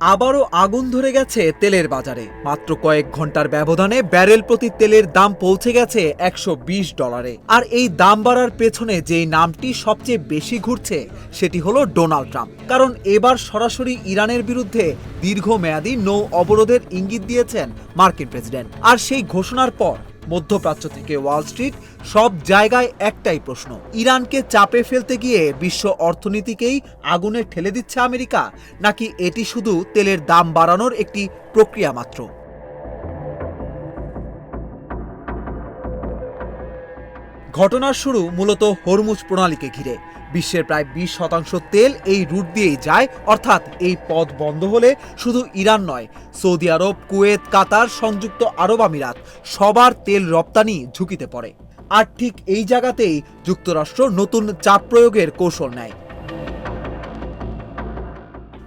আবারও আগুন ধরে গেছে তেলের বাজারে। মাত্র কয়েক ঘন্টার ব্যবধানে ব্যারেল প্রতি তেলের দাম পৌঁছে গেছে $120। আর এই দাম বাড়ার পেছনে যেই নামটি সবচেয়ে বেশি ঘুরছে সেটি হলো ডোনাল্ড ট্রাম্প। কারণ এবার সরাসরি ইরানের বিরুদ্ধে দীর্ঘমেয়াদী নৌ অবরোধের ইঙ্গিত দিয়েছেন মার্কিন প্রেসিডেন্ট। আর সেই ঘোষণার পর মধ্যপ্রাচ্য থেকে ওয়াল স্ট্রিট সব জায়গায় একটাই প্রশ্ন, ইরানকে চাপে ফেলতে গিয়ে বিশ্ব অর্থনীতিকেই আগুনে ঠেলে দিচ্ছে আমেরিকা, নাকি এটি শুধু তেলের দাম বাড়ানোর একটি প্রক্রিয়া মাত্র? ঘটনার শুরু মূলত হরমুজ প্রণালীকে ঘিরে। বিশ্বের প্রায় 20% তেল এই রুট দিয়েই যায়, অর্থাৎ এই পথ বন্ধ হলে শুধু ইরান নয়, সৌদি আরব, কুয়েত, কাতার, সংযুক্ত আরব আমিরাত সবার তেল রপ্তানি ঝুঁকিতে পড়ে। আর ঠিক এই জায়গাতেই যুক্তরাষ্ট্র নতুন চাপ প্রয়োগের কৌশল নেয়।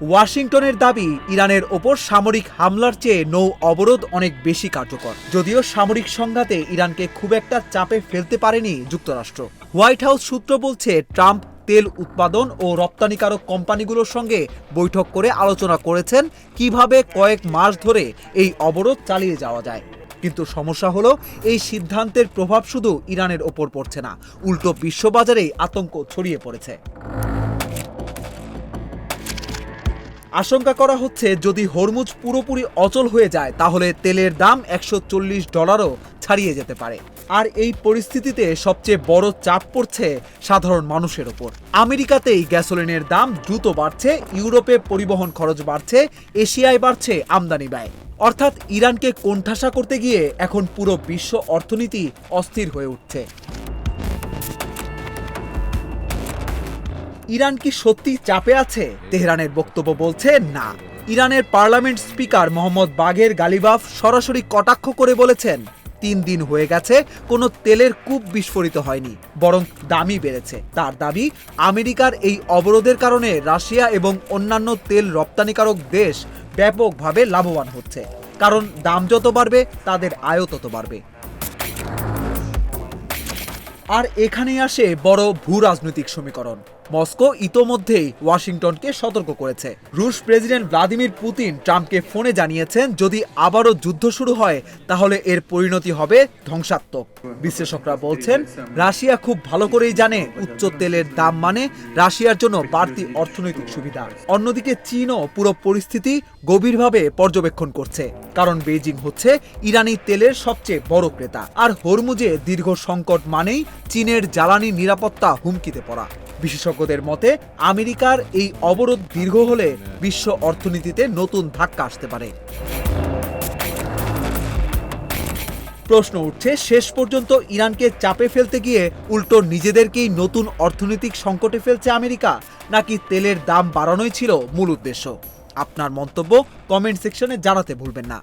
ওয়াশিংটনের দাবি, ইরানের ওপর সামরিক হামলার চেয়ে নৌ অবরোধ অনেক বেশি কার্যকর। যদিও সামরিক সংঘাতে ইরানকে খুব একটা চাপে ফেলতে পারেনি যুক্তরাষ্ট্র। হোয়াইট হাউস সূত্র বলছে, ট্রাম্প তেল উৎপাদন ও রপ্তানিকারক কোম্পানিগুলোর সঙ্গে বৈঠক করে আলোচনা করেছেন কিভাবে কয়েক মাস ধরে এই অবরোধ চালিয়ে যাওয়া যায়। কিন্তু সমস্যা হলো, এই সিদ্ধান্তের প্রভাব শুধু ইরানের ওপর পড়ছে না, উল্টো বিশ্ববাজারেই আতঙ্ক ছড়িয়ে পড়েছে। আশঙ্কা করা হচ্ছে, যদি হরমুজ পুরোপুরি অচল হয়ে যায় তাহলে তেলের দাম $140ও ছাড়িয়ে যেতে পারে। আর এই পরিস্থিতিতে সবচেয়ে বড় চাপ পড়ছে সাধারণ মানুষের ওপর। আমেরিকাতেই গ্যাসোলিনের দাম দ্রুত বাড়ছে, ইউরোপে পরিবহন খরচ বাড়ছে, এশিয়ায় বাড়ছে আমদানি ব্যয়। অর্থাৎ ইরানকে কোণঠাসা করতে গিয়ে এখন পুরো বিশ্ব অর্থনীতি অস্থির হয়ে উঠছে। ইরান কি সত্যি চাপে আছে? তেহরানের বক্তব্য বলছে না। ইরানের পার্লামেন্ট স্পিকার মোহাম্মদ বাঘের গালিবাফ সরাসরি কটাক্ষ করে বলেছেন, 3 দিন হয়ে গেছে কোনো তেলের কূপ বিস্ফোরিত হয়নি, বরং দামই বেড়েছে। তার দাবি, আমেরিকার এই অবরোধের কারণে রাশিয়া এবং অন্যান্য তেল রপ্তানিকারক দেশ ব্যাপকভাবে লাভবান হচ্ছে, কারণ দাম যত বাড়বে তাদের আয়ও তত বাড়বে। আর এখানেই আসে বড় ভূ রাজনৈতিক সমীকরণ। মস্কো ইতোমধ্যেই ওয়াশিংটনকে সতর্ক করেছে। রুশ প্রেসিডেন্ট ভ্লাদিমির পুতিন ট্রাম্পকে ফোনে জানিয়েছেন, যদি আবারও যুদ্ধ শুরু হয় তাহলে এর পরিণতি হবে ধ্বংসাত্মক। বিশ্লেষকরা বলছেন, রাশিয়া খুব ভালো করেই জানে উচ্চ তেলের দাম মানে রাশিয়ার জন্য বাড়তি অর্থনৈতিক সুবিধা। অন্যদিকে চীনও পুরো পরিস্থিতি গভীরভাবে পর্যবেক্ষণ করছে, কারণ বেইজিং হচ্ছে ইরানি তেলের সবচেয়ে বড় ক্রেতা। আর হরমুজে দীর্ঘ সংকট মানেই চীনের জ্বালানি নিরাপত্তা হুমকিতে পড়া। বিশেষজ্ঞদের মতে, আমেরিকার এই অবরোধ দীর্ঘ হলে বিশ্ব অর্থনীতিতে নতুন ধাক্কা আসতে পারে। প্রশ্ন উঠছে, শেষ পর্যন্ত ইরানকে চাপে ফেলতে গিয়ে উল্টো নিজেদেরকেই নতুন অর্থনৈতিক সংকটে ফেলছে আমেরিকা, নাকি তেলের দাম বাড়ানোই ছিল মূল উদ্দেশ্য? আপনার মন্তব্য কমেন্ট সেকশনে জানাতে ভুলবেন না।